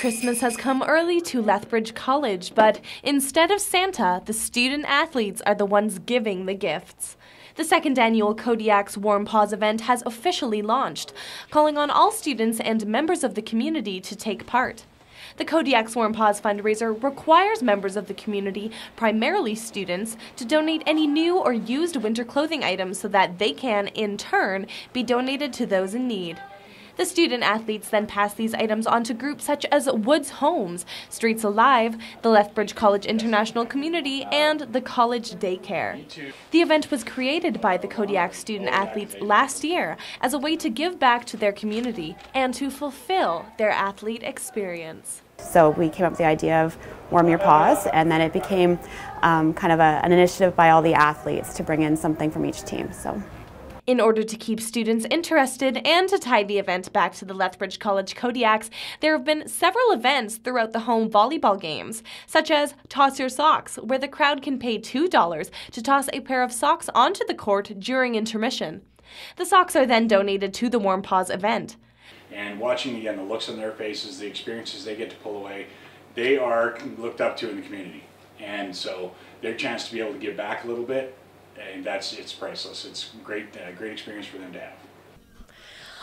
Christmas has come early to Lethbridge College, but instead of Santa, the student athletes are the ones giving the gifts. The second annual Kodiak's Warm Paws event has officially launched, calling on all students and members of the community to take part. The Kodiak's Warm Paws fundraiser requires members of the community, primarily students, to donate any new or used winter clothing items so that they can, in turn, be donated to those in need. The student athletes then pass these items on to groups such as Woods Homes, Streets Alive, the Lethbridge College International Community, and the College Daycare. The event was created by the Kodiak student athletes last year as a way to give back to their community and to fulfill their athlete experience. So we came up with the idea of Warm Your Paws, and then it became kind of an initiative by all the athletes to bring in something from each team. In order to keep students interested and to tie the event back to the Lethbridge College Kodiaks, there have been several events throughout the home volleyball games, such as Toss Your Socks, where the crowd can pay $2 to toss a pair of socks onto the court during intermission. The socks are then donated to the Warm Paws event. And watching, again, the looks on their faces, the experiences they get to pull away, they are looked up to in the community. And so their chance to be able to give back a little bit, and it's priceless. It's a great experience for them to have.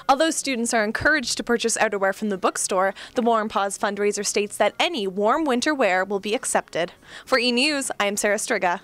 Although students are encouraged to purchase outerwear from the bookstore, the Warm Paws fundraiser states that any warm winter wear will be accepted. For E! News, I am Sarah Striga.